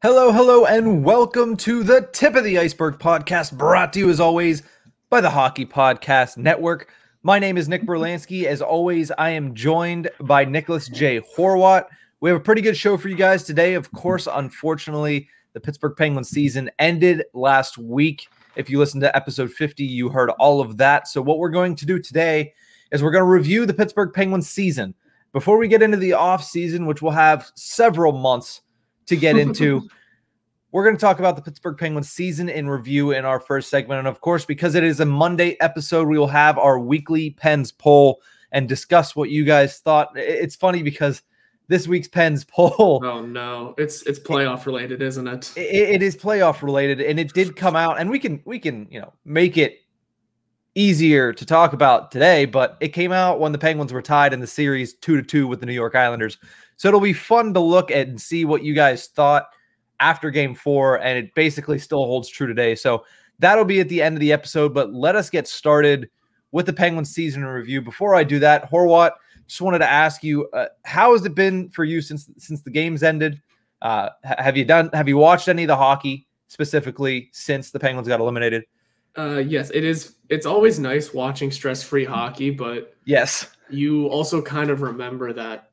Hello, hello, and welcome to the Tip of the Ice-Burgh podcast, brought to you as always by the Hockey Podcast Network. My name is Nick Brlansky. As always, I am joined by Nicholas J. Horwat. We have a pretty good show for you guys today. Of course, unfortunately, the Pittsburgh Penguins season ended last week. If you listened to episode 50, you heard all of that. So what we're going to do today is we're going to review the Pittsburgh Penguins season. Before we get into the offseason, which will have several months to get into, we're going to talk about the Pittsburgh Penguins season in review in our first segment. And of course, because it is a Monday episode, we will have our weekly Pens poll and discuss what you guys thought. It's funny because this week's Pens poll. Oh no, it's playoff related, isn't it? It is playoff related, and it did come out, and we can make it easier to talk about today, but it came out when the Penguins were tied in the series 2-2 with the New York Islanders. So it'll be fun to look at and see what you guys thought after game 4, and it basically still holds true today. So that'll be at the end of the episode, but let us get started with the Penguins season in review. Before I do that, Horwat, just wanted to ask you, how has it been for you since the games ended? Have you watched any of the hockey specifically since the Penguins got eliminated? Yes, it is. It's always nice watching stress-free hockey, but yes, you also kind of remember that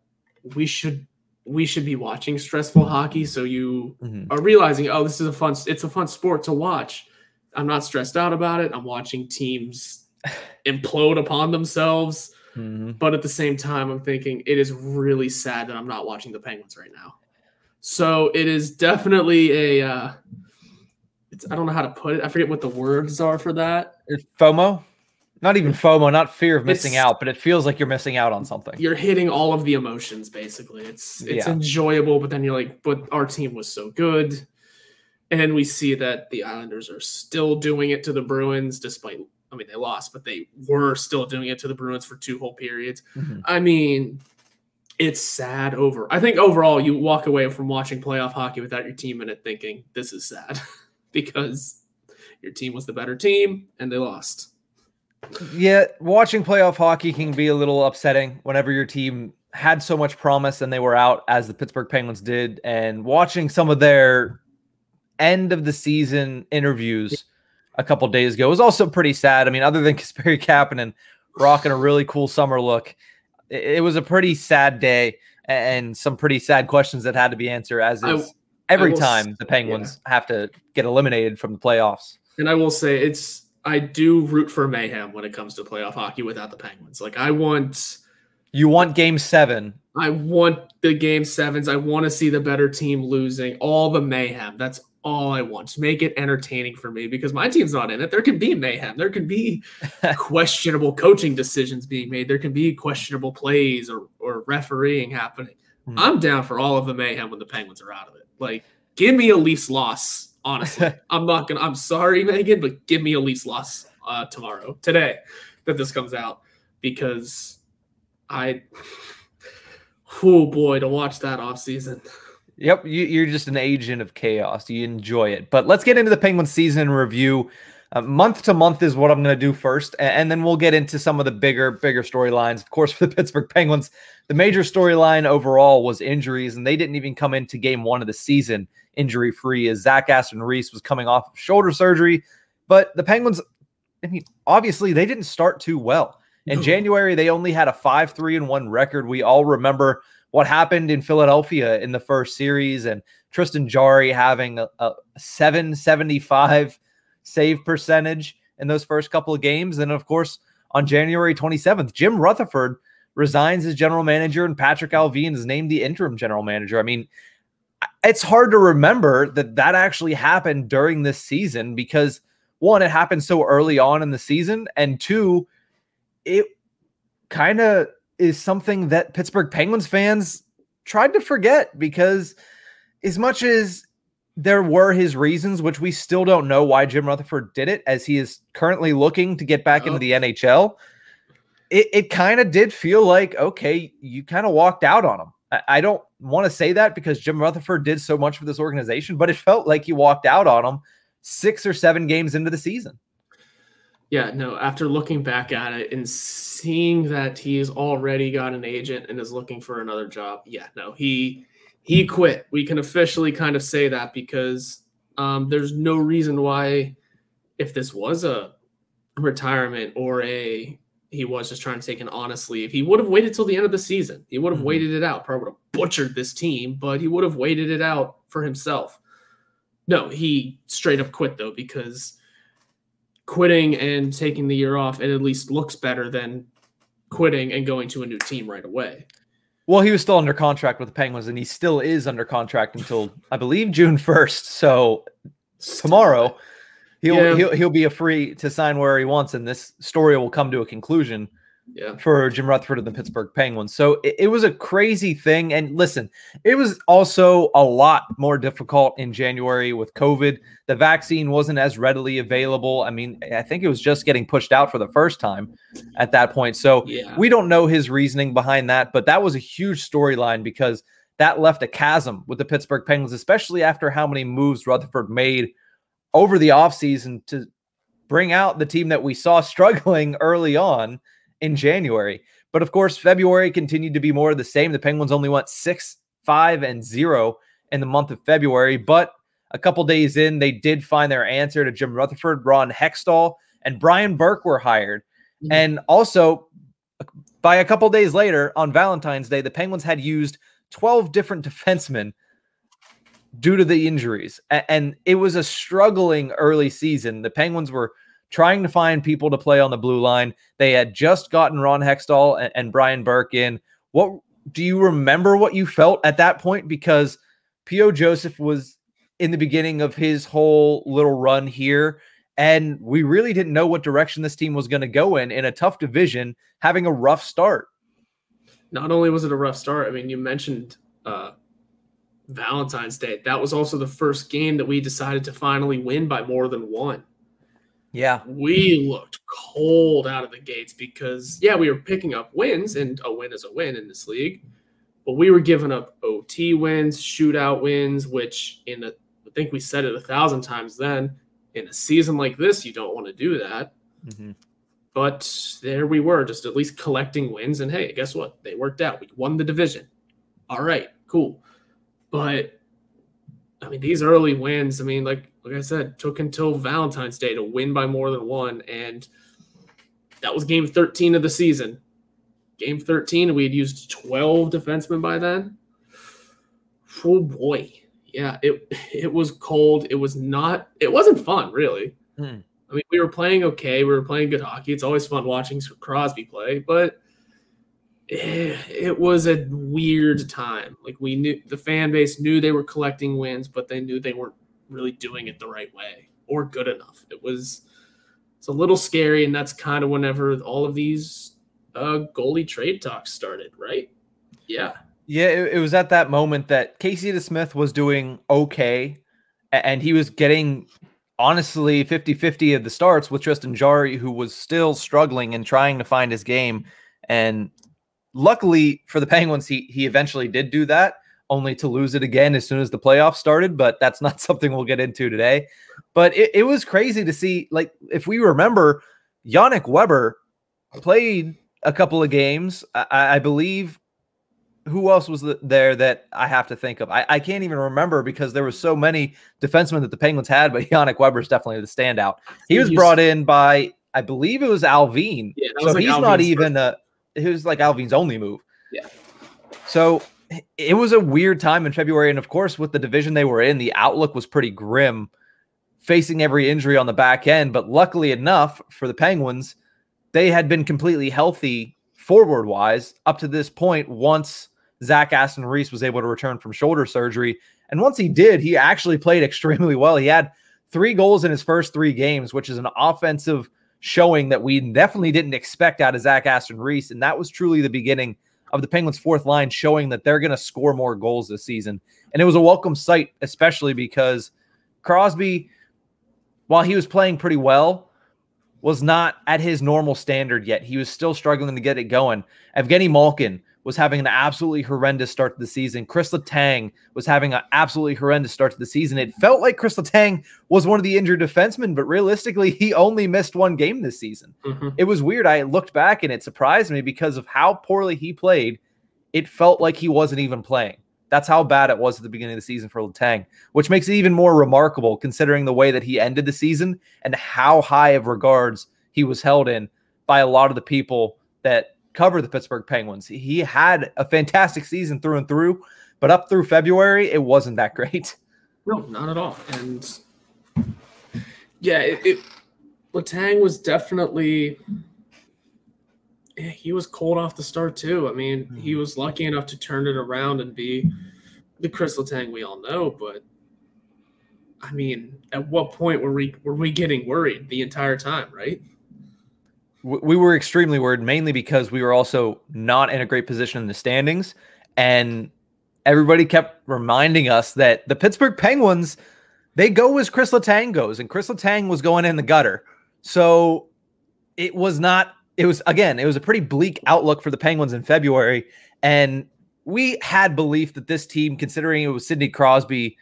we should be watching stressful hockey. So you are realizing, oh, it's a fun sport to watch. I'm not stressed out about it. I'm watching teams implode upon themselves. But at the same time, I'm thinking it is really sad that I'm not watching the Penguins right now. So it is definitely I don't know how to put it. I forget what the words are for that. It's FOMO. Not even FOMO, not fear of missing out, but it feels like you're missing out on something. You're hitting all of the emotions, basically. It's enjoyable, but then you're like, but our team was so good. And we see that the Islanders are still doing it to the Bruins, despite, they lost, but they were still doing it to the Bruins for 2 whole periods. It's sad I think overall you walk away from watching playoff hockey without your team in it thinking, this is sad, because your team was the better team and they lost. Yeah, watching playoff hockey can be a little upsetting whenever your team had so much promise and they were out, as the Pittsburgh Penguins did. And watching some of their end of the season interviews a couple days ago was also pretty sad. Other than Kasperi Kapanen rocking a really cool summer look, it was a pretty sad day and some pretty sad questions that had to be answered, as is every time the Penguins have to get eliminated from the playoffs. And I will say I do root for mayhem when it comes to playoff hockey without the Penguins. You want game 7. I want the game 7s. I want to see the better team losing, all the mayhem. That's all I want. Just make it entertaining for me, because my team's not in it. There can be mayhem. There can be questionable coaching decisions being made. There can be questionable plays or refereeing happening. I'm down for all of the mayhem when the Penguins are out of it. Give me a Leafs loss. Honestly, I'm sorry, Megan, but give me a Leafs loss today that this comes out, because oh boy, to watch that offseason. Yep, you're just an agent of chaos. You enjoy it. But let's get into the Penguins season in review. Month to month is what I'm going to do first, and then we'll get into some of the bigger storylines. Of course, for the Pittsburgh Penguins, the major storyline overall was injuries, and they didn't even come into game 1 of the season injury-free, as Zach Aston-Reese was coming off of shoulder surgery. But the Penguins, obviously, they didn't start too well. In January, they only had a 5-3-1 record. We all remember what happened in Philadelphia in the first series, and Tristan Jarry having a 775 save percentage in those first couple of games. And of course, on January 27th, Jim Rutherford resigns as general manager, and Patrick Allvin is named the interim general manager. It's hard to remember that actually happened during this season, because 1, it happened so early on in the season, and 2, it kind of is something that Pittsburgh Penguins fans tried to forget, because as much as there were his reasons, which we still don't know why Jim Rutherford did it, as he is currently looking to get back into the NHL, it kind of did feel like, okay, you kind of walked out on him. I don't want to say that because Jim Rutherford did so much for this organization, but it felt like you walked out on him 6 or 7 games into the season. Yeah, no, after looking back at it and seeing that he's already got an agent and is looking for another job, yeah, no, he he quit. We can officially kind of say that because there's no reason why, if this was a retirement or he was just trying to take an honest leave, he would have waited till the end of the season. He would have waited it out. Probably would have butchered this team, but he would have waited it out for himself. No, he straight up quit, though, because quitting and taking the year off, it at least looks better than quitting and going to a new team right away. Well, he was still under contract with the Penguins, and he still is under contract until, I believe, June 1st. So tomorrow, he'll be free to sign where he wants, and this story will come to a conclusion for Jim Rutherford and the Pittsburgh Penguins. So it was a crazy thing. And listen, it was also a lot more difficult in January with COVID. The vaccine wasn't as readily available. I mean, I think it was just getting pushed out for the first time at that point. So we don't know his reasoning behind that, but that was a huge storyline because that left a chasm with the Pittsburgh Penguins, especially after how many moves Rutherford made over the offseason to bring out the team that we saw struggling early on in January. But of course, February continued to be more of the same. The Penguins only went 6-5-0 in the month of February, but a couple days in, they did find their answer to Jim Rutherford. Ron Hextall and Brian Burke were hired. And also, by a couple days later, on Valentine's Day, the Penguins had used 12 different defensemen due to the injuries. And it was a struggling early season. The Penguins were trying to find people to play on the blue line. They had just gotten Ron Hextall and Brian Burke in. What do you remember what you felt at that point? Because P.O. Joseph was in the beginning of his whole little run here, and we really didn't know what direction this team was going to go in a tough division, having a rough start. Not only was it a rough start, I mean, you mentioned Valentine's Day. That was also the first game that we decided to finally win by more than one. Yeah. We looked cold out of the gates because, we were picking up wins, and a win is a win in this league. But we were giving up OT wins, shootout wins, which I think we said it 1,000 times then. In a season like this, you don't want to do that. But there we were, just at least collecting wins. And hey, guess what? They worked out. We won the division. All right, cool. But I mean, these early wins, I mean, like I said, took until Valentine's Day to win by more than one. And that was game 13 of the season. Game 13, and we had used 12 defensemen by then. Oh, boy. Yeah, it was cold. It wasn't fun, really. I mean, we were playing okay. We were playing good hockey. It's always fun watching Crosby play, but it was a weird time. Like, we knew the fan base knew they were collecting wins, but they knew they weren't really doing it the right way or good enough. It's a little scary, and that's kind of whenever all of these goalie trade talks started, right? Yeah. Yeah, it was at that moment that Casey DeSmith was doing okay, and he was getting, honestly, 50-50 of the starts with Tristan Jarry, who was still struggling and trying to find his game. And luckily for the Penguins, he eventually did do that, only to lose it again as soon as the playoffs started, but that's not something we'll get into today. But it was crazy to see, like, if we remember, Yannick Weber played a couple of games. I believe, who else was there that I have to think of? I can't even remember because there were so many defensemen that the Penguins had, but Yannick Weber is definitely the standout. He was brought in by, I believe it was Alvin. Yeah, so he's Alvin's not even it was like Alvin's only move. Yeah. So it was a weird time in February. And of course, with the division they were in, the outlook was pretty grim, facing every injury on the back end. But luckily enough for the Penguins, they had been completely healthy forward-wise up to this point once Zach Aston Reese was able to return from shoulder surgery. And once he did, he actually played extremely well. He had 3 goals in his first 3 games, which is an offensive showing that we definitely didn't expect out of Zach Aston Reese. And that was truly the beginning of the Penguins' fourth line, showing that they're going to score more goals this season. And it was a welcome sight, especially because Crosby, while he was playing pretty well, was not at his normal standard yet. He was still struggling to get it going. Evgeni Malkin was having an absolutely horrendous start to the season. Kris Letang was having an absolutely horrendous start to the season. It felt like Kris Letang was one of the injured defensemen, but realistically, he only missed 1 game this season. It was weird. I looked back and it surprised me because of how poorly he played. It felt like he wasn't even playing. That's how bad it was at the beginning of the season for Letang, which makes it even more remarkable considering the way that he ended the season and how high of regards he was held in by a lot of the people that cover the Pittsburgh Penguins. He had a fantastic season through and through, but up through February, it wasn't that great. No, not at all. And yeah, Letang was definitely he was cold off the start too. I mean, he was lucky enough to turn it around and be the Kris Letang we all know, but I mean, at what point were we getting worried the entire time, right? We were extremely worried, mainly because we were also not in a great position in the standings, and everybody kept reminding us that the Pittsburgh Penguins, they go as Kris Letang goes, and Kris Letang was going in the gutter. So it was a pretty bleak outlook for the Penguins in February, and we had belief that this team, considering it was Sidney Crosby,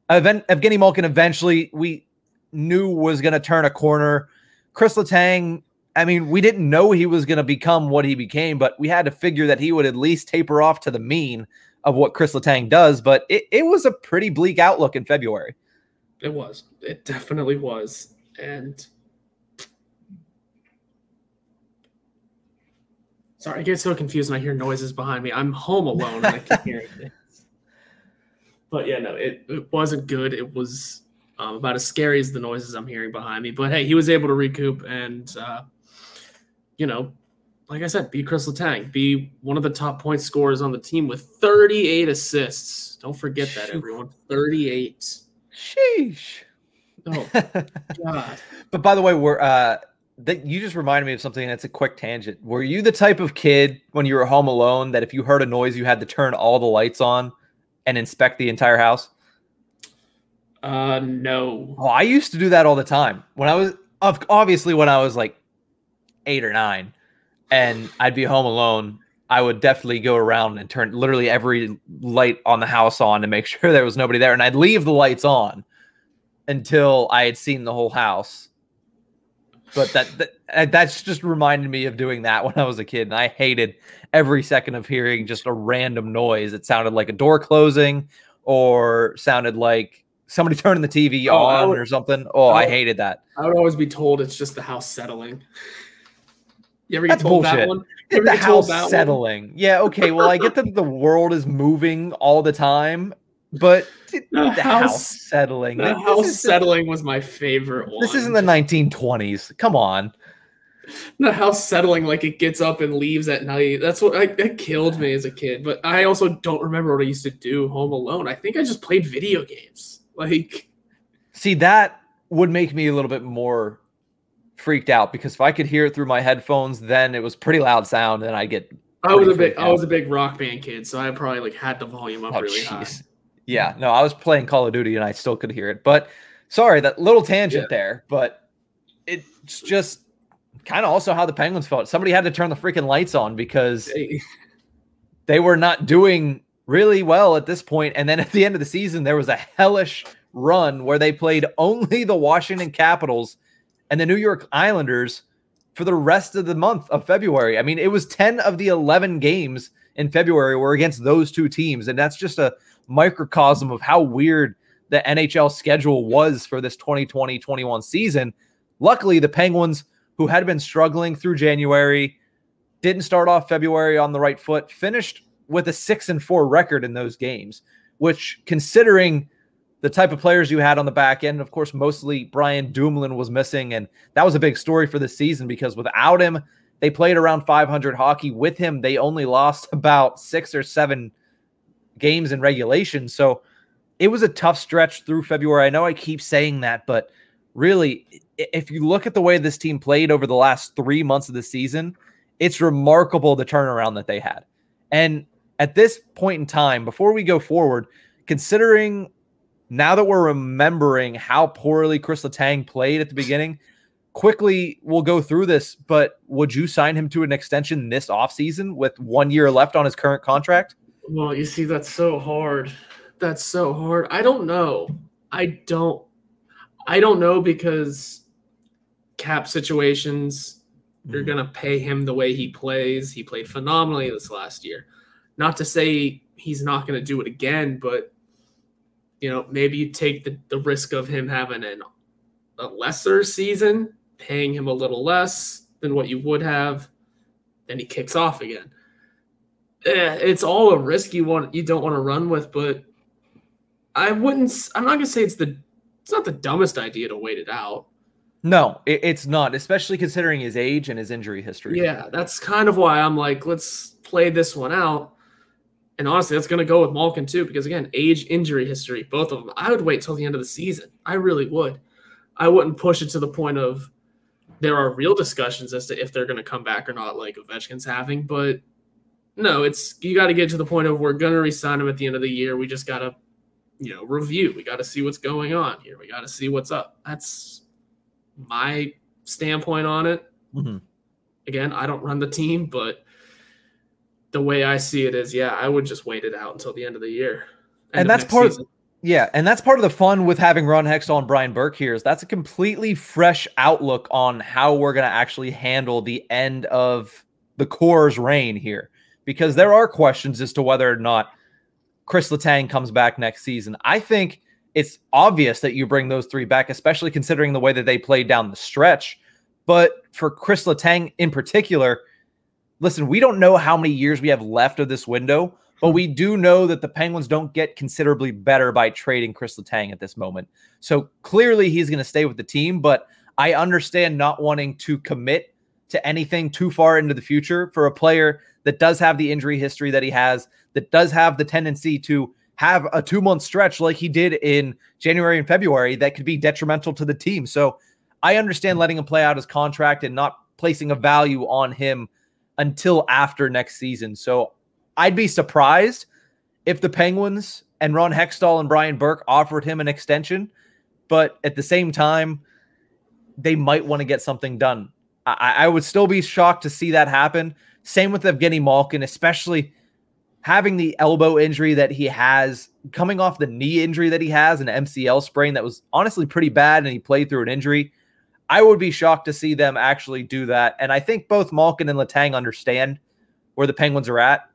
Evgeni Malkin eventually we knew was going to turn a corner. Kris Letang, I mean, we didn't know he was going to become what he became, but we had to figure that he would at least taper off to the mean of what Kris Letang does. But it was a pretty bleak outlook in February. It was. It definitely was. And sorry, I get so confused when I hear noises behind me. I'm home alone and I can hear things. But yeah, no, it wasn't good. It was about as scary as the noises I'm hearing behind me. But hey, he was able to recoup and, like I said, be Kris Letang, be one of the top point scorers on the team with 38 assists. Don't forget that, everyone. 38. Sheesh. Oh, God. But by the way, you just reminded me of something, and it's a quick tangent. Were you the type of kid when you were home alone that if you heard a noise, you had to turn all the lights on and inspect the entire house? No. Oh, I used to do that all the time. When I was like 8 or 9 and I'd be home alone, I would definitely go around and turn literally every light on the house on to make sure there was nobody there. And I'd leave the lights on until I had seen the whole house. But that's just reminded me of doing that when I was a kid. And I hated every second of hearing just a random noise. It sounded like a door closing or sounded like somebody turning the TV on or something. I hated that. I would always be told it's just the house settling. You ever get told that one? The house settling. Yeah, okay. Well, I get that the world is moving all the time, but the house settling. The house settling was my favorite one. This isn't the 1920s. Come on. The house settling like it gets up and leaves at night. That's what that killed me as a kid. But I also don't remember what I used to do home alone. I think I just played video games. See, that would make me a little bit more freaked out because if I could hear it through my headphones, then it was pretty loud sound, and I was a big Rock Band kid, so I probably had the volume up really high. Yeah, no, I was playing Call of Duty and I still could hear it. But sorry, that little tangent there, but it's just kind of also how the Penguins felt. Somebody had to turn the freaking lights on because they were not doing really well at this point. And then at the end of the season, there was a hellish run where they played only the Washington Capitals and the New York Islanders for the rest of the month of February. I mean, it was 10 of the 11 games in February were against those two teams. And that's just a microcosm of how weird the NHL schedule was for this 2020-21 season. Luckily, the Penguins, who had been struggling through January, didn't start off February on the right foot, finished with a 6-4 record in those games, which, considering the type of players you had on the back end, of course, mostly Brian Dumoulin was missing, and that was a big story for the season because without him, they played around 500 hockey. With him, they only lost about 6 or 7 games in regulation. So it was a tough stretch through February. I know I keep saying that, but really, if you look at the way this team played over the last 3 months of the season, it's remarkable the turnaround that they had. And at this point in time, before we go forward, considering now that we're remembering how poorly Kris Letang played at the beginning, quickly we'll go through this, but would you sign him to an extension this offseason with 1 year left on his current contract? Well, you see, that's so hard. That's so hard. I don't know. I don't know because cap situations, you're going to pay him the way he plays. He played phenomenally this last year. Not to say he's not going to do it again, but maybe you take the risk of him having a lesser season, paying him a little less than what you would have, then he kicks off again. It's all a risk you don't want to run with, but I'm not going to say it's not the dumbest idea to wait it out. No, it's not, especially considering his age and his injury history. Yeah, that's kind of why I'm like, let's play this one out. And honestly, that's going to go with Malkin too, because again, age, injury history, both of them. I would wait till the end of the season. I really would. I wouldn't push it to the point of there are real discussions as to if they're going to come back or not, like Ovechkin's having. But no, you got to get to the point of we're going to re-sign him at the end of the year. We just got to, review. We got to see what's going on here. We got to see what's up. That's my standpoint on it. Mm-hmm. Again, I don't run the team, but the way I see it is, I would just wait it out until the end of the year. And that's part of the fun with having Ron Hextall and Brian Burke here is that's a completely fresh outlook on how we're going to actually handle the end of the core's reign here, because there are questions as to whether or not Kris Letang comes back next season. I think it's obvious that you bring those three back, especially considering the way that they played down the stretch. But for Kris Letang in particular, listen, we don't know how many years we have left of this window, but we do know that the Penguins don't get considerably better by trading Kris Letang at this moment. So clearly he's going to stay with the team, but I understand not wanting to commit to anything too far into the future for a player that does have the injury history that he has, that does have the tendency to have a 2-month stretch like he did in January and February that could be detrimental to the team. So I understand letting him play out his contract and not placing a value on him until after next season. So I'd be surprised if the Penguins and Ron Hextall and Brian Burke offered him an extension, but at the same time, they might want to get something done. I would still be shocked to see that happen. Same with Evgeni Malkin, especially having the elbow injury that he has, coming off the knee injury that he has, an MCL sprain that was honestly pretty bad, and he played through an injury. I would be shocked to see them actually do that. And I think both Malkin and Letang understand where the Penguins are at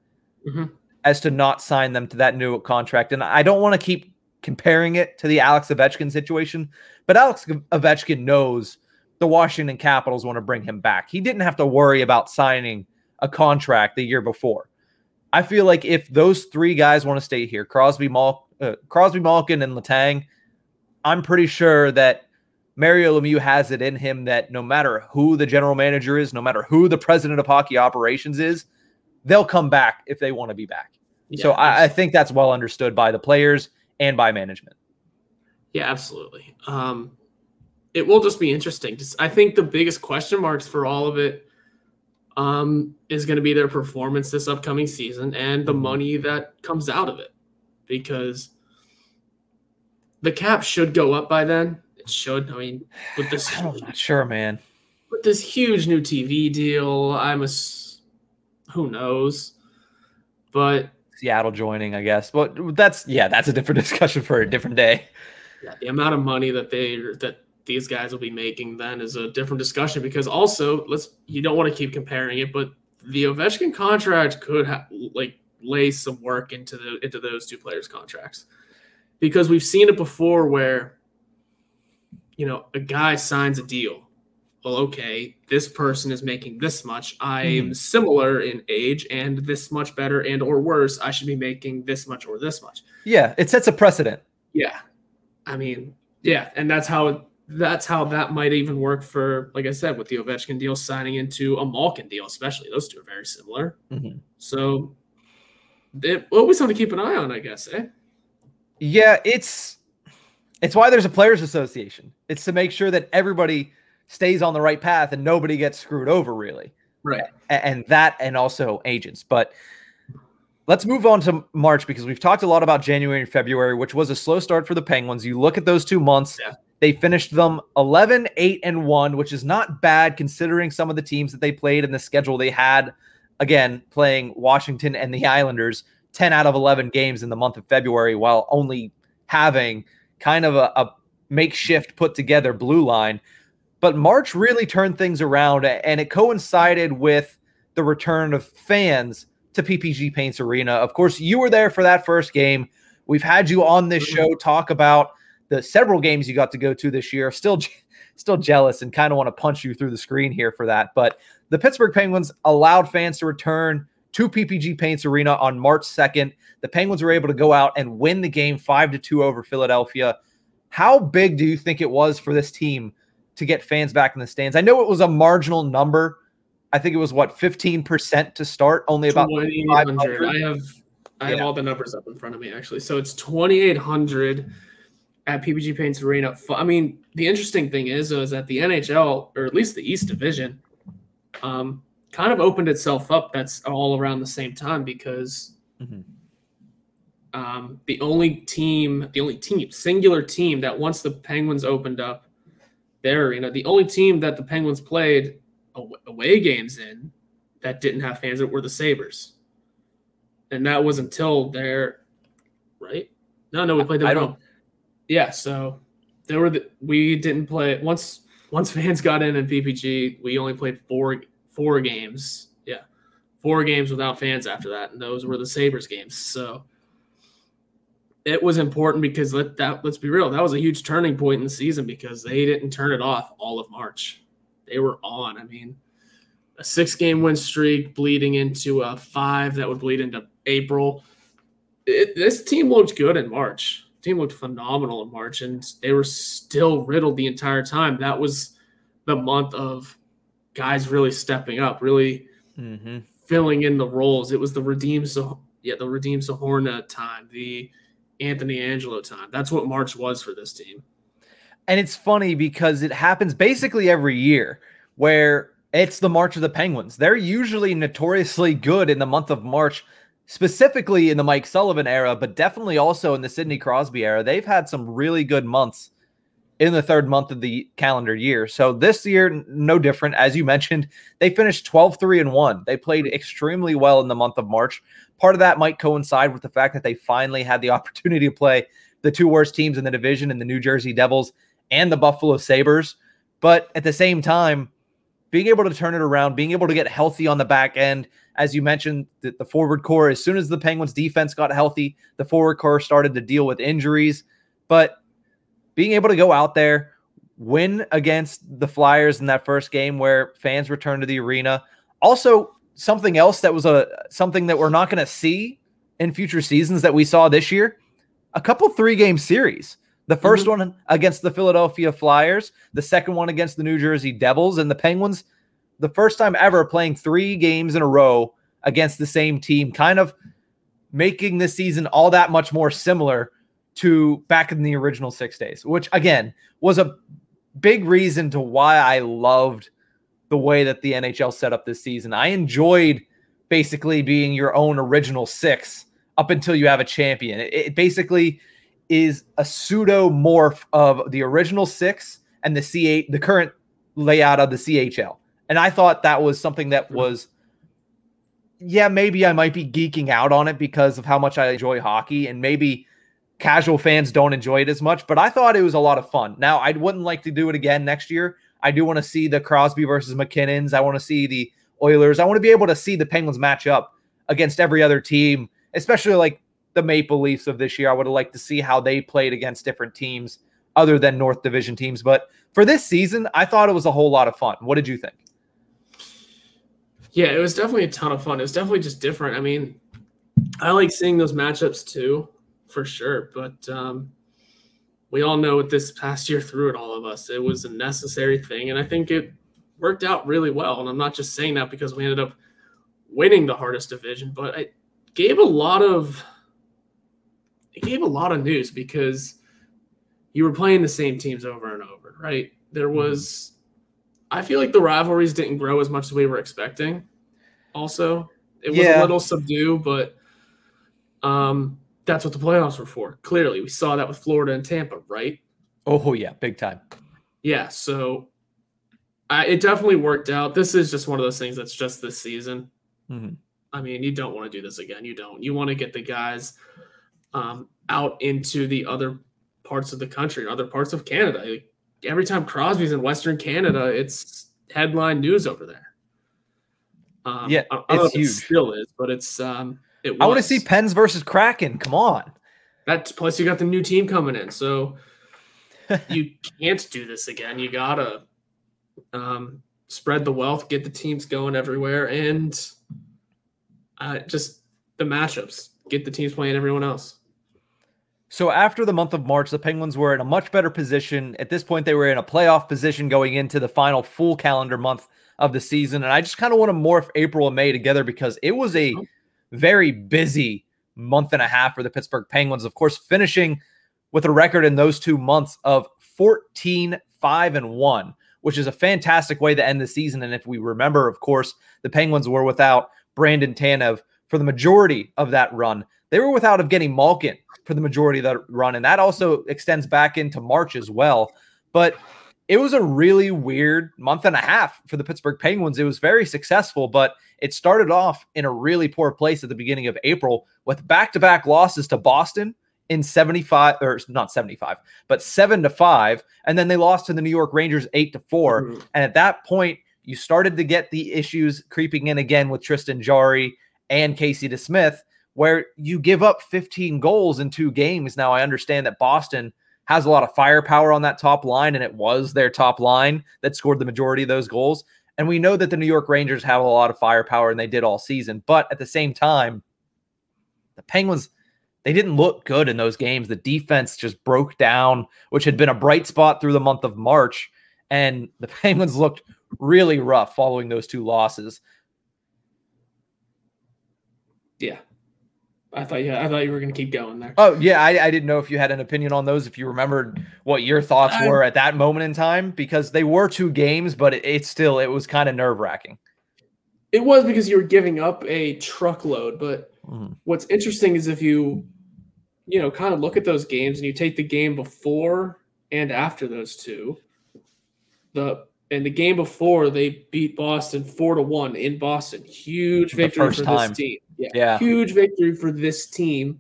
as to not sign them to that new contract. And I don't want to keep comparing it to the Alex Ovechkin situation, but Alex Ovechkin knows the Washington Capitals want to bring him back. He didn't have to worry about signing a contract the year before. I feel like if those three guys want to stay here, Crosby, Malkin, and Letang, I'm pretty sure that Mario Lemieux has it in him that no matter who the general manager is, no matter who the president of hockey operations is, they'll come back if they want to be back. Yeah, so I think that's well understood by the players and by management. Yeah, absolutely. It will just be interesting. I think the biggest question marks for all of it is going to be their performance this upcoming season and the money that comes out of it, because the cap should go up by then. It should. I mean, with this, I'm not sure, man. With this huge new TV deal, who knows? But Seattle joining, I guess. But that's a different discussion for a different day. Yeah, the amount of money that these guys will be making then is a different discussion, because also you don't want to keep comparing it, but the Ovechkin contract could lay some work into those two players' contracts, because we've seen it before where a guy signs a deal. Well, okay, this person is making this much. I'm similar in age and this much better and or worse. I should be making this much or this much. Yeah, it sets a precedent. Yeah. I mean, yeah, and that's how that might even work for, like I said, with the Ovechkin deal signing into a Malkin deal, especially. Those two are very similar. So always something to keep an eye on, I guess, eh? Yeah, it's why there's a players association. It's to make sure that everybody stays on the right path and nobody gets screwed over, really. Right. And also agents. But let's move on to March, because we've talked a lot about January and February, which was a slow start for the Penguins. You look at those 2 months, they finished them 11-8-1, which is not bad considering some of the teams that they played and the schedule they had. Again, playing Washington and the Islanders 10 out of 11 games in the month of February, while only having kind of a makeshift put together blue line. But March really turned things around, and it coincided with the return of fans to PPG Paints Arena. Of course, you were there for that first game. We've had you on this show talk about the several games you got to go to this year. Still jealous and kind of want to punch you through the screen here for that. But the Pittsburgh Penguins allowed fans to return to PPG Paints Arena on March 2nd. The Penguins were able to go out and win the game 5-2 over Philadelphia. How big do you think it was for this team to get fans back in the stands? I know it was a marginal number. I think it was, 15% to start, only about 2,800. I have all the numbers up in front of me, actually. So it's 2,800 at PPG Paints Arena. I mean, the interesting thing is that the NHL, or at least the East Division, kind of opened itself up. That's all around the same time because singular team that once the Penguins opened up their arena, the only team that the Penguins played away games in that didn't have fans were the Sabres. And that was until right? No, we played them at home. Yeah, so we didn't play once fans got in PPG, we only played four games. Yeah. 4 games without fans after that, and those were the Sabres games. So it was important because let's be real, that was a huge turning point in the season because they didn't turn it off all of March. They were on. I mean, a 6-game win streak bleeding into a 5 that would bleed into April. This team looked good in March. The team looked phenomenal in March, and they were still riddled the entire time. That was the month of guys really stepping up, really filling in the roles. It was the Redeem Sahorna time, the Anthony Angelo time. That's what March was for this team. And it's funny because it happens basically every year where it's the March of the Penguins. They're usually notoriously good in the month of March, specifically in the Mike Sullivan era, but definitely also in the Sidney Crosby era. They've had some really good months in the third month of the calendar year. So this year, no different. As you mentioned, they finished 12-3-1. They played extremely well in the month of March. Part of that might coincide with the fact that they finally had the opportunity to play the 2 worst teams in the division in the New Jersey Devils and the Buffalo Sabres. But at the same time, being able to turn it around, being able to get healthy on the back end, as you mentioned, the forward core, as soon as the Penguins defense got healthy, the forward core started to deal with injuries. But being able to go out there, win against the Flyers in that first game where fans returned to the arena. Also, something else that was something that we're not going to see in future seasons that we saw this year, a couple 3-game series. The first one against the Philadelphia Flyers, the second one against the New Jersey Devils, and the Penguins, the first time ever playing 3 games in a row against the same team, kind of making this season all that much more similar to back in the original 6 days, which, again, was a big reason to why I loved the way that the NHL set up this season. I enjoyed basically being your own original 6 up until you have a champion. It basically is a pseudo morph of the original 6 and the current layout of the CHL. And I thought that was something that was, maybe I might be geeking out on it because of how much I enjoy hockey, and maybe casual fans don't enjoy it as much, but I thought it was a lot of fun. Now, I wouldn't like to do it again next year. I do want to see the Crosby versus McKinnons. I want to see the Oilers. I want to be able to see the Penguins match up against every other team, especially like the Maple Leafs of this year. I would have liked to see how they played against different teams other than North Division teams. But for this season, I thought it was a whole lot of fun. What did you think? Yeah, it was definitely a ton of fun. It was definitely just different. I mean, I like seeing those matchups too, for sure. But we all know what this past year threw at all of us. It was a necessary thing, and I think it worked out really well. And I'm not just saying that because we ended up winning the hardest division, but it gave a lot of news because you were playing the same teams over and over, right? There was, I feel like the rivalries didn't grow as much as we were expecting. Also, it was a little subdued, but that's what the playoffs were for. Clearly, we saw that with Florida and Tampa, right? Oh yeah, big time. Yeah, so it definitely worked out. This is just one of those things that's just this season. I mean, you don't want to do this again. You don't. You want to get the guys out into the other parts of the country, other parts of Canada. Like, every time Crosby's in Western Canada, it's headline news over there. Yeah, I don't know it's if it huge. still is, but it's it was. I want to see Pens versus Kraken. Come on. Plus you got the new team coming in, so you can't do this again. You gotta spread the wealth, get the teams going everywhere, and just the matchups. Get the teams playing everyone else. So after the month of March, the Penguins were in a much better position. At this point, they were in a playoff position going into the final full calendar month of the season. And I just kind of want to morph April and May together because it was a very busy month and a half for the Pittsburgh Penguins. Of course, finishing with a record in those 2 months of 14-5-1, which is a fantastic way to end the season. And if we remember, of course, the Penguins were without Brandon Tanev for the majority of that run. They were without Evgeni Malkin for the majority of that run, and that also extends back into March as well. But it was a really weird month and a half for the Pittsburgh Penguins. It was very successful, but it started off in a really poor place at the beginning of April with back-to-back losses to Boston in 75, or not 75, but 7-5, and then they lost to the New York Rangers 8-4. And at that point, you started to get the issues creeping in again with Tristan Jarry and Casey DeSmith, where you give up 15 goals in 2 games. Now, I understand that Boston has a lot of firepower on that top line, and it was their top line that scored the majority of those goals. And we know that the New York Rangers have a lot of firepower, and they did all season. But at the same time, the Penguins, they didn't look good in those games. The defense just broke down, which had been a bright spot through the month of March. And the Penguins looked really rough following those 2 losses. Yeah. I thought you were going to keep going there. Oh, yeah. I didn't know if you had an opinion on those, if you remembered what your thoughts were at that moment in time, because they were 2 games, but it was kind of nerve-wracking. It was because you were giving up a truckload. But what's interesting is if you kind of look at those games and you take the game before and after those 2, the game before they beat Boston 4-1 in Boston. Huge victory for this team. Yeah. Huge victory for this team.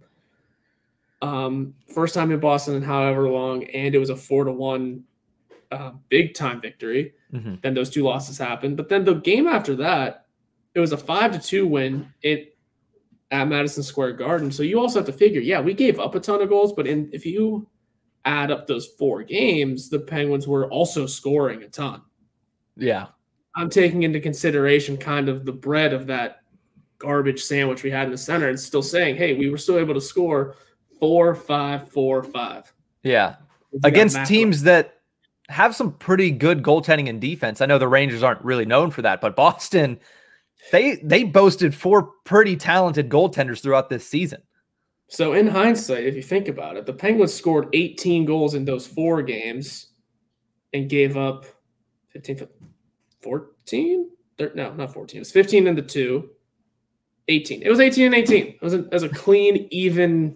First time in Boston in however long, and it was a 4-1 big time victory. Then those 2 losses happened. But then the game after that, it was a 5-2 win at Madison Square Garden. So you also have to figure, we gave up a ton of goals, but if you add up those 4 games, the Penguins were also scoring a ton. Yeah. I'm taking into consideration kind of the bread of that garbage sandwich we had in the center and still saying, hey, we were still able to score 4-5, 4-5. Yeah. Against teams that have some pretty good goaltending and defense. I know the Rangers aren't really known for that, but Boston, they boasted 4 pretty talented goaltenders throughout this season. So in hindsight, if you think about it, the Penguins scored 18 goals in those 4 games and gave up 14? No, not 14. It was 15 in the 2. 18. It was 18 and 18. It was a clean, evens.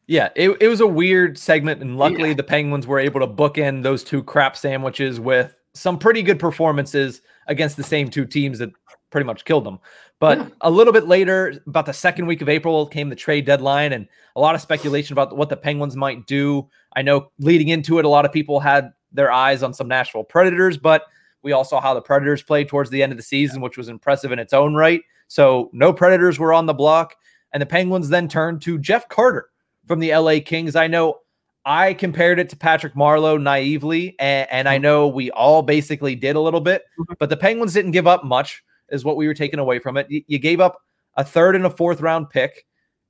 Yeah, it was a weird segment, and luckily the Penguins were able to bookend those 2 crap sandwiches with some pretty good performances against the same 2 teams that pretty much killed them. But a little bit later, about the second week of April, came the trade deadline, and a lot of speculation about what the Penguins might do. I know leading into it, a lot of people had their eyes on some Nashville Predators, but we all saw how the Predators played towards the end of the season, which was impressive in its own right. So no Predators were on the block, and the Penguins then turned to Jeff Carter from the LA Kings. I know I compared it to Patrick Marleau naively, and I know we all basically did a little bit, but the Penguins didn't give up much, is what we were taking away from it. You gave up a 3rd and a 4th round pick,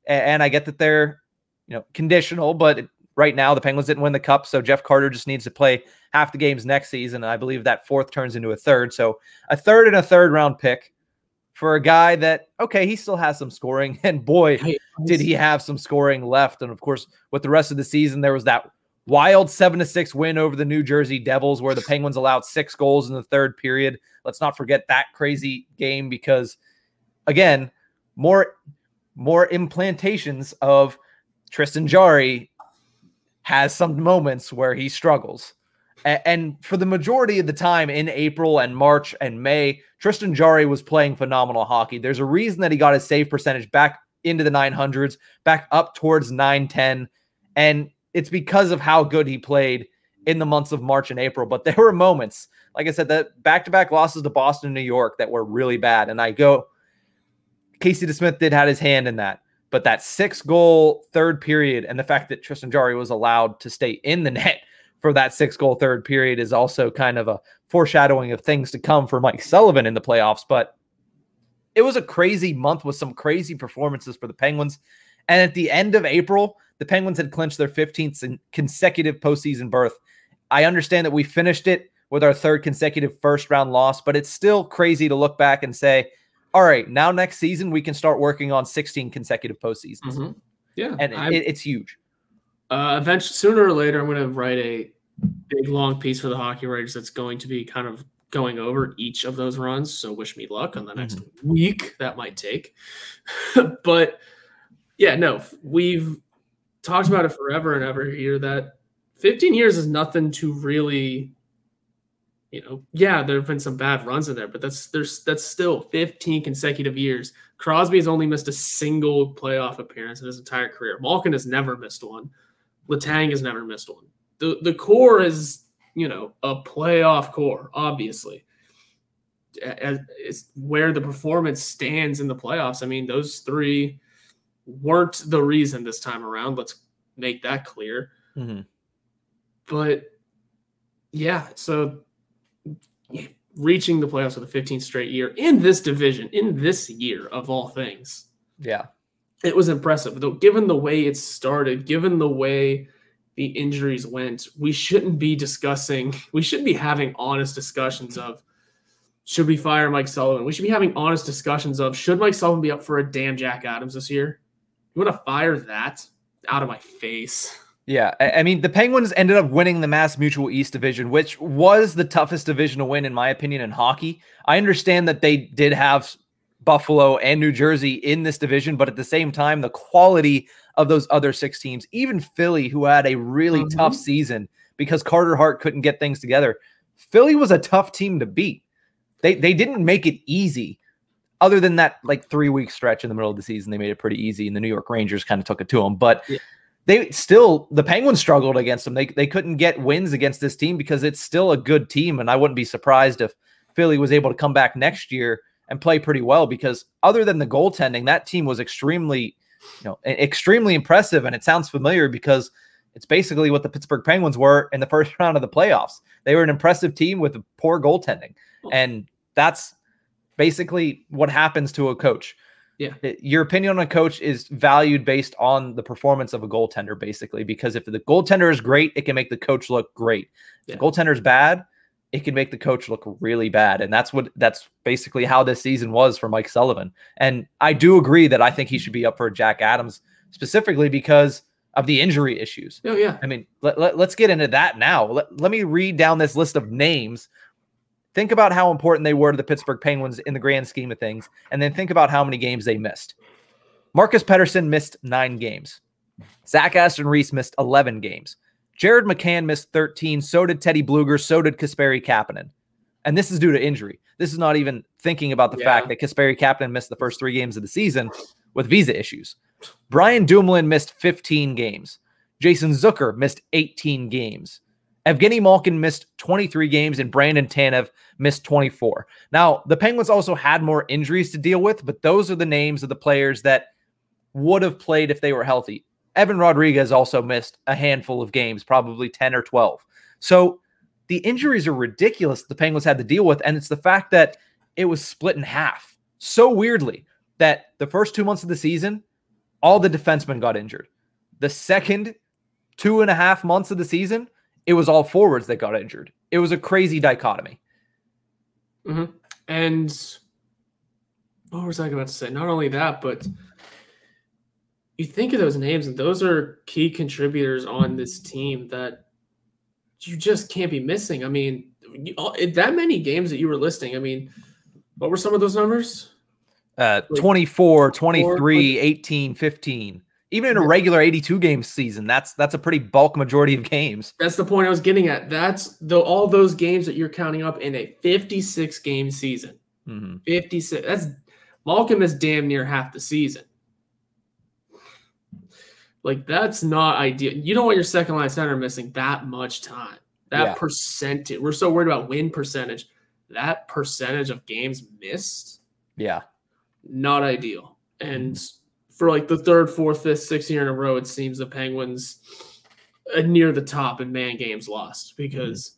and I get that they're conditional, but right now the Penguins didn't win the cup, so Jeff Carter just needs to play half the games next season, and I believe that 4th turns into a 3rd. So a 3rd and a 3rd round pick for a guy that, okay, he still has some scoring, and boy, did he have some scoring left. And of course, with the rest of the season, there was that wild 7-6 win over the New Jersey Devils where the Penguins allowed 6 goals in the 3rd period. Let's not forget that crazy game because, again, more implantations of Tristan Jarry has some moments where he struggles. And for the majority of the time in April and March and May, Tristan Jarry was playing phenomenal hockey. There's a reason that he got his save percentage back into the 900s, back up towards 910. And it's because of how good he played in the months of March and April, but there were moments, like I said, that back-to-back losses to Boston and New York that were really bad. And Casey DeSmith had his hand in that. But that 6-goal third period and the fact that Tristan Jarry was allowed to stay in the net for that 6-goal third period is also kind of a foreshadowing of things to come for Mike Sullivan in the playoffs. But it was a crazy month with some crazy performances for the Penguins. And at the end of April, the Penguins had clinched their 15th consecutive postseason berth. I understand that we finished it with our 3rd consecutive first-round loss, but it's still crazy to look back and say, all right, now next season we can start working on 16 consecutive postseasons. Yeah. And it's huge. Eventually, sooner or later, I'm going to write a big, long piece for the Hockey Writers that's going to be kind of going over each of those runs. So wish me luck on the next week that might take. But, yeah, no, we've talked about it forever and ever here that 15 years is nothing to really – yeah, there have been some bad runs in there, but that's still 15 consecutive years. Crosby has only missed a single playoff appearance in his entire career. Malkin has never missed one. Letang has never missed one. The core is, a playoff core, obviously. It's where the performance stands in the playoffs. I mean, those 3 weren't the reason this time around. Let's make that clear. But, yeah, so reaching the playoffs for the 15th straight year in this division, in this year of all things. Yeah. It was impressive. Though, given the way it started, given the way the injuries went, we shouldn't be having honest discussions of, should we fire Mike Sullivan? We should be having honest discussions of, should Mike Sullivan be up for a damn Jack Adams this year? You want to fire that? Out of my face. Yeah, I mean, the Penguins ended up winning the Mass Mutual East Division, which was the toughest division to win, in my opinion, in hockey. I understand that they did have Buffalo and New Jersey in this division, but at the same time, the quality of those other 6 teams, even Philly, who had a really tough season because Carter Hart couldn't get things together, Philly was a tough team to beat. They didn't make it easy. Other than that, 3-week stretch in the middle of the season, they made it pretty easy, and the New York Rangers kind of took it to them. But the Penguins struggled against them. They couldn't get wins against this team because it's still a good team, and I wouldn't be surprised if Philly was able to come back next year and play pretty well, because other than the goaltending, that team was extremely impressive, and it sounds familiar because it's basically what the Pittsburgh Penguins were in the first round of the playoffs. They were an impressive team with poor goaltending, and that's basically what happens to a coach. Yeah. Your opinion on a coach is valued based on the performance of a goaltender, basically, because if the goaltender is great, it can make the coach look great. If the goaltender is bad, it can make the coach look really bad. And that's basically how this season was for Mike Sullivan. And I do agree that I think he should be up for Jack Adams, specifically because of the injury issues. Oh, yeah. I mean, let's get into that now. Let me read down this list of names. Think about how important they were to the Pittsburgh Penguins in the grand scheme of things, and then think about how many games they missed. Marcus Pettersson missed 9 games. Zach Aston Reese missed 11 games. Jared McCann missed 13. So did Teddy Bluger. So did Kasperi Kapanen. And this is due to injury. This is not even thinking about the fact that Kasperi Kapanen missed the first 3 games of the season with visa issues. Brian Dumoulin missed 15 games. Jason Zucker missed 18 games. Evgeni Malkin missed 23 games, and Brandon Tanev missed 24. Now, the Penguins also had more injuries to deal with, but those are the names of the players that would have played if they were healthy. Evan Rodriguez also missed a handful of games, probably 10 or 12. So the injuries are ridiculous the Penguins had to deal with, and it's the fact that it was split in half so weirdly that the first 2 months of the season, all the defensemen got injured. The second 2.5 months of the season, it was all forwards that got injured. It was a crazy dichotomy. And what was I about to say? Not only that, but you think of those names, and those are key contributors on this team that you just can't be missing. I mean, that many games that you were listing, I mean, what were some of those numbers? 24, 23, 18, 15. Even in a regular 82-game season, that's a pretty bulk majority of games. That's the point I was getting at. That's all those games that you're counting up in a 56-game season. 56. That's Malkin is damn near half the season. That's not ideal. You don't want your second line center missing that much time. That percentage, we're so worried about win percentage. That percentage of games missed, not ideal. And for like the third, fourth, fifth, sixth year in a row, it seems the Penguins are near the top in man games lost, because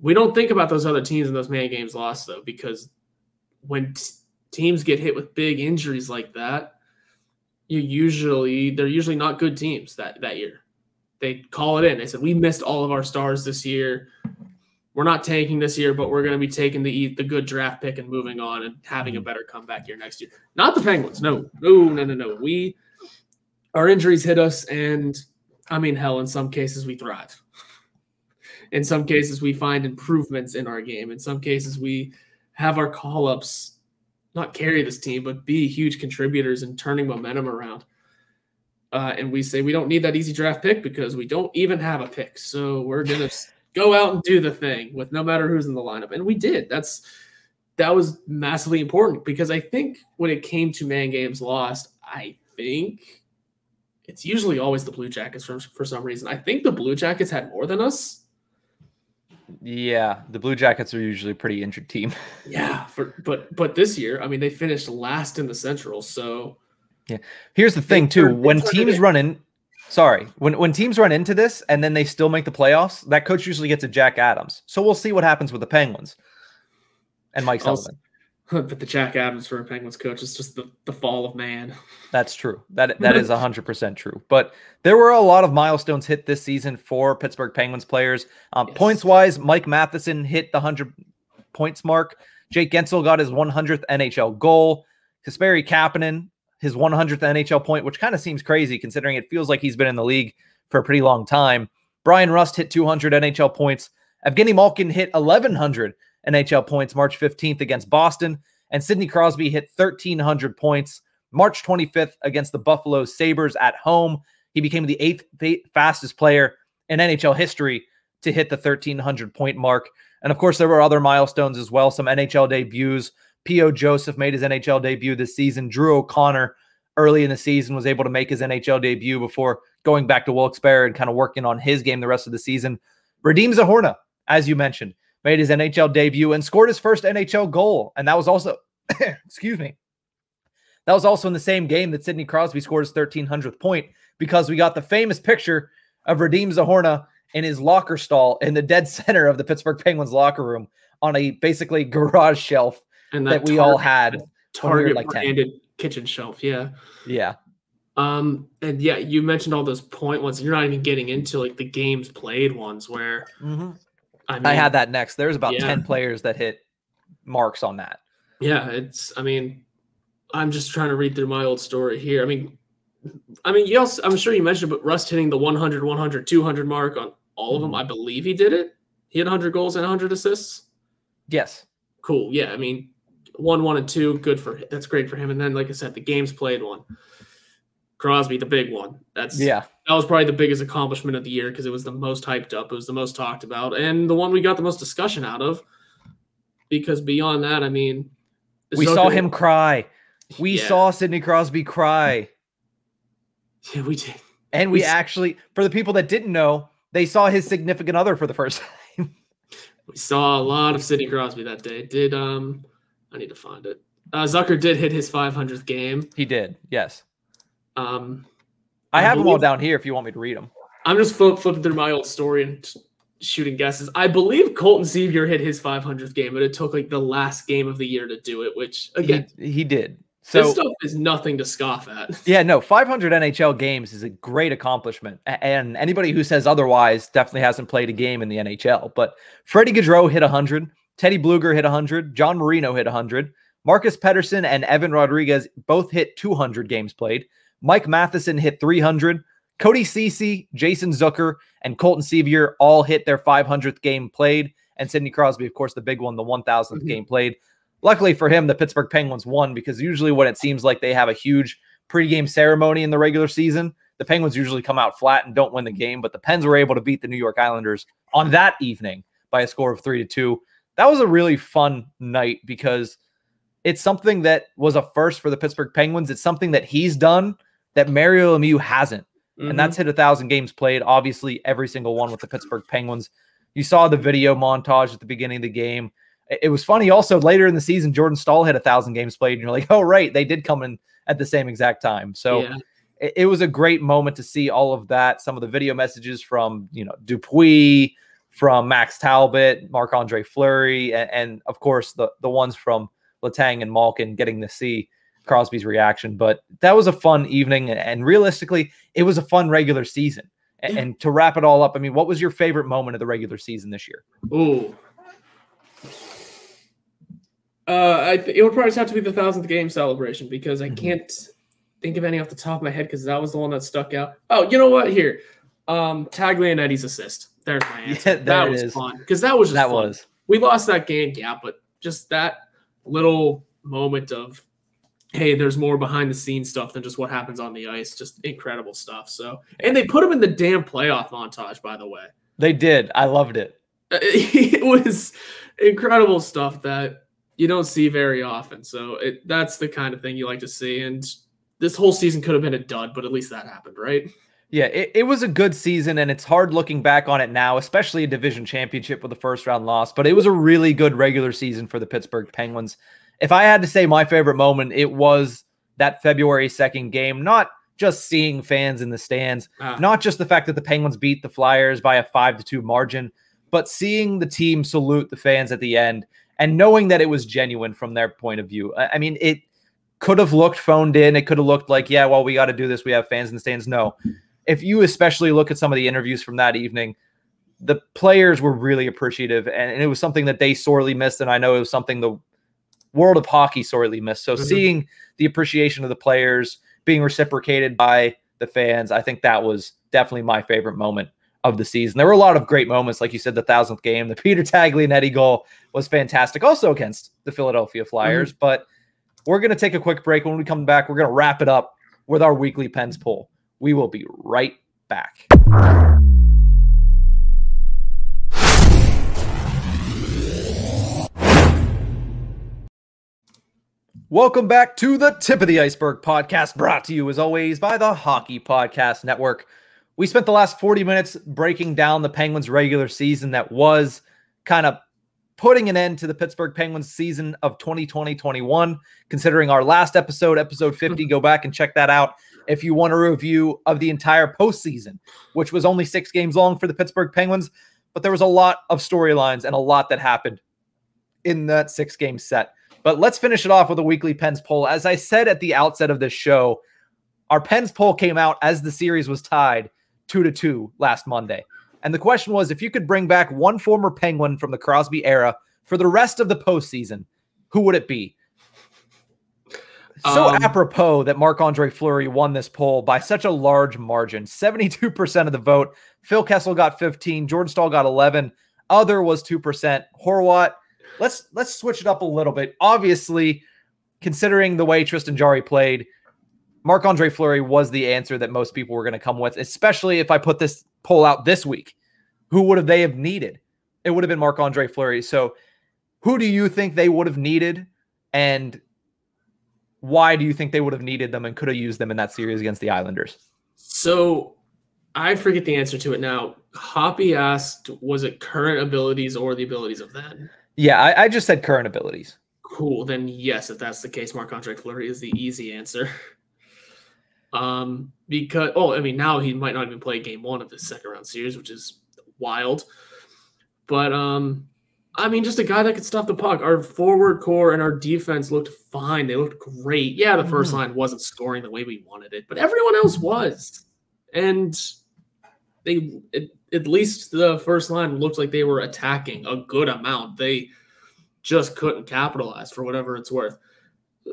we don't think about those other teams in those man games lost, though, because when teams get hit with big injuries like that, they're usually not good teams that year. They call it in. They said, we missed all of our stars this year. We're not tanking this year, but we're going to be taking the good draft pick and moving on and having a better comeback year next year. Not the Penguins. No. Our injuries hit us, and I mean, hell, in some cases we thrive. In some cases we find improvements in our game. In some cases we have our call-ups not carry this team, but be huge contributors in turning momentum around. And we say we don't need that easy draft pick because we don't even have a pick. So we're going to go out and do the thing with no matter who's in the lineup. And we did. That was massively important, because I think when it came to man games lost, I think it's usually always the Blue Jackets for some reason. I think the Blue Jackets had more than us. Yeah, the Blue Jackets are usually a pretty injured team. Yeah, but this year, I mean, they finished last in the Central, so yeah. Here's the thing too: when teams run into this and then they still make the playoffs, that coach usually gets a Jack Adams. So we'll see what happens with the Penguins and Mike Sullivan. But the Jack Adams for a Penguins coach is just the fall of man. That's true. That is 100% true. But there were a lot of milestones hit this season for Pittsburgh Penguins players. Points-wise, Mike Matheson hit the 100 points mark. Jake Gensel got his 100th NHL goal. Kasperi Kapanen, his 100th NHL point, which kind of seems crazy considering it feels like he's been in the league for a pretty long time. Brian Rust hit 200 NHL points. Evgeni Malkin hit 1,100 NHL points March 15th against Boston, and Sidney Crosby hit 1,300 points March 25th against the Buffalo Sabres at home. He became the 8th fastest player in NHL history to hit the 1,300 point mark. And of course, there were other milestones as well, some NHL debuts. P.O. Joseph made his NHL debut this season. Drew O'Connor early in the season was able to make his NHL debut before going back to Wilkes-Barre and kind of working on his game the rest of the season. Radim Zohorna, as you mentioned, made his NHL debut and scored his first NHL goal. And that was also, excuse me, that was also in the same game that Sidney Crosby scored his 1,300th point, because we got the famous picture of Radim Zohorna in his locker stall in the dead center of the Pittsburgh Penguins locker room on a basically garage shelf and that we all had. Target-branded kitchen shelf, yeah. Yeah. And yeah, you mentioned all those point ones. You're not even getting into like the games played ones where I had that next. There's about 10 players that hit marks on that. Yeah, I'm just trying to read through my old story here. I mean, I'm sure you mentioned, but Rust hitting the 100, 100, 200 mark on all of them. I believe he did it. He had 100 goals and 100 assists. Yes. Cool. Yeah, I mean, 1, 1, and 2, good for him. That's great for him. And then, like I said, the games played one. Crosby, the big one. That was probably the biggest accomplishment of the year because it was the most hyped up. It was the most talked about, and the one we got the most discussion out of. Because beyond that, I mean, we saw him cry. We saw Sidney Crosby cry. Yeah, we did. And we actually, for the people that didn't know, they saw his significant other for the first time. We saw a lot of Sidney Crosby that day. I need to find it. Zucker did hit his 500th game. He did, yes. I have them all down here if you want me to read them. I'm just flipping through my old story and shooting guesses. I believe Colton Sevier hit his 500th game, but it took like the last game of the year to do it, which, again, he did. So this stuff is nothing to scoff at. Yeah, no, 500 NHL games is a great accomplishment. And anybody who says otherwise definitely hasn't played a game in the NHL. But Freddie Gaudreau hit 100. Teddy Bluger hit 100. John Marino hit 100. Marcus Pettersson and Evan Rodriguez both hit 200 games played. Mike Matheson hit 300. Cody Ceci, Jason Zucker, and Colton Sevier all hit their 500th game played. And Sidney Crosby, of course, the big one, the 1,000th game played. Luckily for him, the Pittsburgh Penguins won, because usually when it seems like they have a huge pregame ceremony in the regular season, the Penguins usually come out flat and don't win the game. But the Pens were able to beat the New York Islanders on that evening by a score of 3-2. That was a really fun night because it's something that was a first for the Pittsburgh Penguins. It's something that he's done that Mario Lemieux hasn't. And that's hit 1,000 games played, obviously every single one with the Pittsburgh Penguins. You saw the video montage at the beginning of the game. It was funny also later in the season, Jordan Staal had 1,000 games played, and you're like, oh, right, they did come in at the same exact time. So it was a great moment to see all of that. Some of the video messages from, Dupuis, from Max Talbot, Marc-Andre Fleury, and of course the ones from Letang and Malkin, getting to see Crosby's reaction. But that was a fun evening, and realistically, it was a fun regular season. And to wrap it all up, I mean, what was your favorite moment of the regular season this year? Ooh. It would probably have to be the 1,000th game celebration, because I can't think of any off the top of my head, because that was the one that stuck out. Oh, you know what? Here. Taglianetti's assist. There's my answer. Yeah, that was fun, because that was just fun. We lost that game, but just that little moment of, hey, there's more behind the scenes stuff than just what happens on the ice. Just incredible stuff. So, and they put him in the damn playoff montage, by the way. They did. I loved it. It was incredible stuff that you don't see very often. So that's the kind of thing you like to see. And this whole season could have been a dud, but at least that happened, right? Yeah, it was a good season, and it's hard looking back on it now, especially a division championship with a first-round loss. But it was a really good regular season for the Pittsburgh Penguins. If I had to say my favorite moment, it was that February 2nd game. Not just seeing fans in the stands, not just the fact that the Penguins beat the Flyers by a 5-2 margin, but seeing the team salute the fans at the end and knowing that it was genuine from their point of view. I mean, it could have looked phoned in. It could have looked like, yeah, well, we got to do this. We have fans in the stands. No. If you especially look at some of the interviews from that evening, the players were really appreciative, and it was something that they sorely missed, and I know it was something the world of hockey sorely missed. So seeing the appreciation of the players being reciprocated by the fans, I think that was definitely my favorite moment of the season. There were a lot of great moments, like you said, the 1,000th game. The Peter Taglianetti goal was fantastic, also against the Philadelphia Flyers. But we're going to take a quick break. When we come back, we're going to wrap it up with our weekly Pens poll. We will be right back. Welcome back to the Tip of the Ice-Burgh podcast, brought to you as always by the Hockey Podcast Network. We spent the last 40 minutes breaking down the Penguins' regular season that was kind of putting an end to the Pittsburgh Penguins season of 2020-21. Considering our last episode, episode 50, go back and check that out if you want a review of the entire postseason, which was only 6 games long for the Pittsburgh Penguins. But there was a lot of storylines and a lot that happened in that 6-game set. But let's finish it off with a weekly Pens poll. As I said at the outset of this show, our Pens poll came out as the series was tied 2-2 last Monday. And the question was, if you could bring back one former Penguin from the Crosby era for the rest of the postseason, who would it be? So apropos that Marc-Andre Fleury won this poll by such a large margin, 72% of the vote. Phil Kessel got 15, Jordan Staal got 11, other was 2%. Horwat, let's switch it up a little bit. Obviously, considering the way Tristan Jarry played, Marc-Andre Fleury was the answer that most people were going to come with, especially if I put this poll out this week. Who would they have needed? It would have been Marc-Andre Fleury. So who do you think they would have needed, and why do you think they would have needed them and could have used them in that series against the Islanders? So I forget the answer to it now. Hoppy asked, was it current abilities or the abilities of then? Yeah, I just said current abilities. Cool. Then yes, if that's the case, Marc-Andre Fleury is the easy answer. Because now he might not even play game 1 of this second round series, which is wild. But just a guy that could stop the puck. Our forward core and our defense looked fine. They looked great. Yeah, the first line wasn't scoring the way we wanted it, but everyone else was. And at least the first line looked like they were attacking a good amount. They just couldn't capitalize, for whatever it's worth.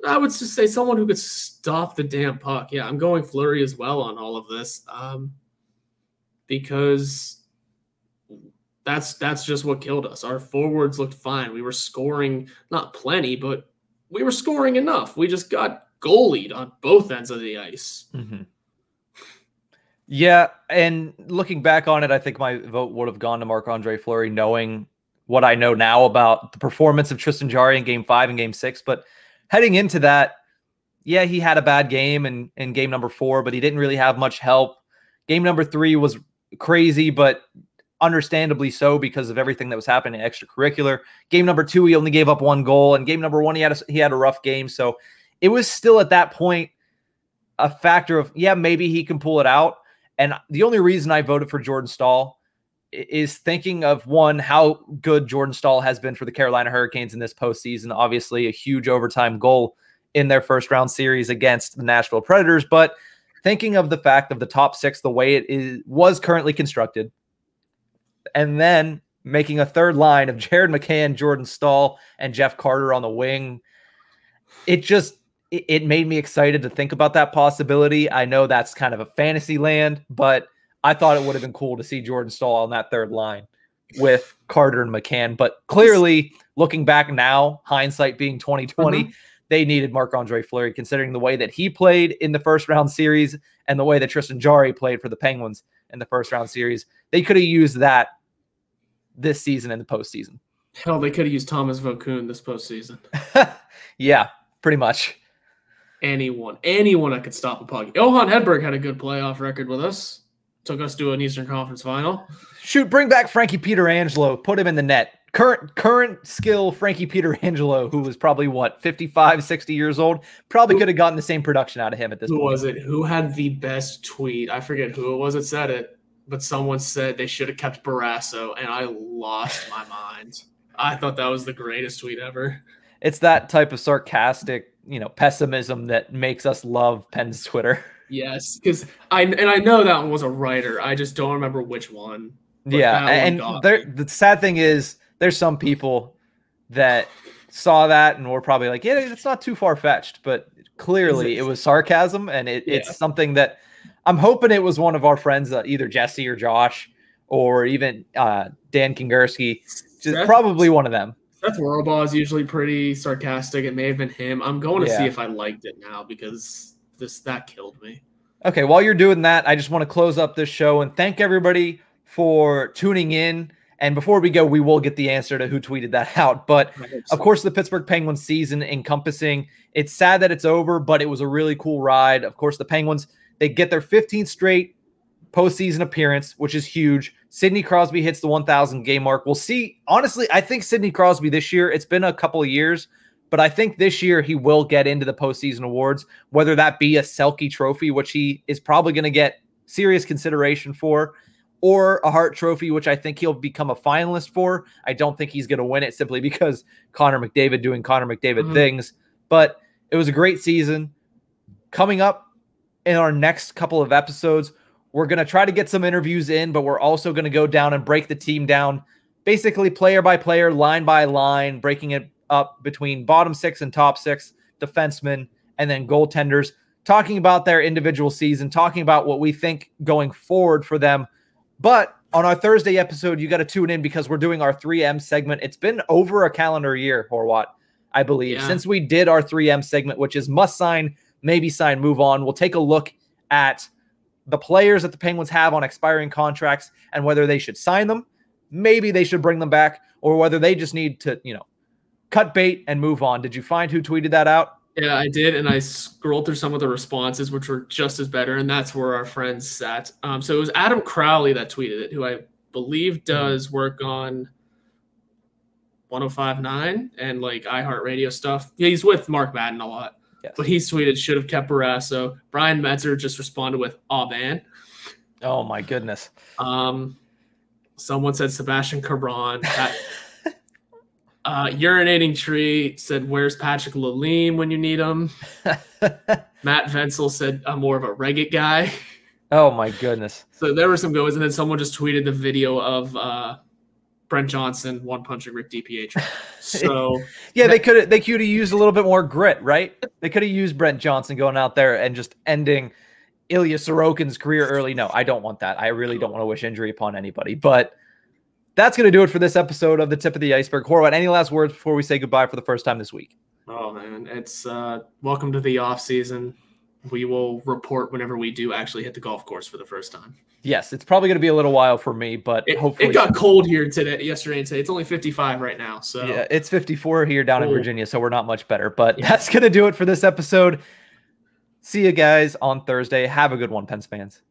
I would just say someone who could stop the damn puck. Yeah, I'm going Fleury as well on all of this, because that's just what killed us. Our forwards looked fine. We were scoring, not plenty, but we were scoring enough. We just got goalied on both ends of the ice. Yeah, and looking back on it, I think my vote would have gone to Marc-Andre Fleury, knowing what I know now about the performance of Tristan Jarry in Game 5 and Game 6. But heading into that, yeah, he had a bad game in game number 4, but he didn't really have much help. Game number 3 was crazy, but understandably so because of everything that was happening extracurricular. Game number 2, he only gave up 1 goal, and game number 1, he had a rough game. So it was still at that point a factor of, yeah, maybe he can pull it out. And the only reason I voted for Jordan Staal is thinking of, one, how good Jordan Staal has been for the Carolina Hurricanes in this postseason. Obviously, a huge overtime goal in their first round series against the Nashville Predators. But thinking of the fact of the top 6, the way it was currently constructed, and then making a third line of Jared McCann, Jordan Staal, and Jeff Carter on the wing, it made me excited to think about that possibility. I know that's kind of a fantasy land, but I thought it would have been cool to see Jordan Staal on that third line with Carter and McCann. But clearly, looking back now, hindsight being 2020, they needed Marc-Andre Fleury, considering the way that he played in the first round series and the way that Tristan Jarry played for the Penguins in the first round series. They could have used that this season in the postseason. Hell, they could have used Thomas Vokoun this postseason. Yeah, pretty much. Anyone that could stop a puck. Johan Hedberg had a good playoff record with us. Took us to an Eastern Conference final. Shoot, bring back Frankie Pietrangelo. Put him in the net. Current skill Frankie Pietrangelo, who was probably, 55, 60 years old, probably could have gotten the same production out of him at this point. Who was it? Who had the best tweet? I forget who it was that said it, but someone said they should have kept Barrasso, and I lost my mind. I thought that was the greatest tweet ever. It's that type of sarcastic, pessimism that makes us love Penn's Twitter. Yes, because I know that one was a writer. I just don't remember which one. Yeah, and the sad thing is there's some people that saw that and were probably like, yeah, it's not too far-fetched, but clearly it was sarcasm, and it's something that I'm hoping it was one of our friends, either Jesse or Josh or even Dan Kingerski, probably one of them. Seth Rorabaugh is usually pretty sarcastic. It may have been him. I'm going to see if I liked it now because that killed me. Okay, while you're doing that, I just want to close up this show and thank everybody for tuning in. And before we go, we will get the answer to who tweeted that out. But, of course, the Pittsburgh Penguins season encompassing, it's sad that it's over, but it was a really cool ride. Of course, the Penguins, they get their 15th straight postseason appearance, which is huge. Sidney Crosby hits the 1,000 game mark. We'll see. Honestly, I think Sidney Crosby this year, it's been a couple of years, but I think this year he will get into the postseason awards, whether that be a Selke trophy, which he is probably going to get serious consideration for, or a Hart Trophy, which I think he'll become a finalist for. I don't think he's going to win it simply because Connor McDavid doing Connor McDavid things. But it was a great season. Coming up in our next couple of episodes, we're going to try to get some interviews in, but we're also going to go down and break the team down, basically player by player, line by line, breaking it up between bottom 6 and top 6, defensemen, and then goaltenders, talking about their individual season, talking about what we think going forward for them. But on our Thursday episode, you got to tune in because we're doing our 3M segment. It's been over a calendar year, Horwat, I believe, since we did our 3M segment, which is must sign, maybe sign, move on. We'll take a look at the players that the Penguins have on expiring contracts and whether they should sign them, maybe they should bring them back, or whether they just need to, cut bait and move on. Did you find who tweeted that out? Yeah, I did, and I scrolled through some of the responses, which were just as better, and that's where our friends sat. So it was Adam Crowley that tweeted it, who I believe does work on 105.9 and iHeartRadio stuff. Yeah, he's with Mark Madden a lot. Yes. But he's tweeted, should have kept Barrasso. Brian Metzer just responded with, "Aw, man." Oh, my goodness. Someone said Sebastian Caron. Urinating Tree said, "Where's Patrick Lalime when you need him?" Matt Venzel said, "I'm more of a Reggit guy." Oh, my goodness. So there were some goes, and then someone just tweeted the video of Brent Johnson one-punching Rick DiPietro. So yeah, they could have used a little bit more grit, right? They could have used Brent Johnson going out there and just ending Ilya Sorokin's career early. No, I don't want that. I really don't want to wish injury upon anybody. But that's going to do it for this episode of the Tip of the Iceberg. Horwat, any last words before we say goodbye for the first time this week? Oh, man. It's welcome to the offseason. We will report whenever we do actually hit the golf course for the first time. Yes, it's probably going to be a little while for me, but hopefully. It got cold here yesterday and today. It's only 55 right now. So yeah, it's 54 here down in Virginia, so we're not much better. But that's going to do it for this episode. See you guys on Thursday. Have a good one, Pens fans.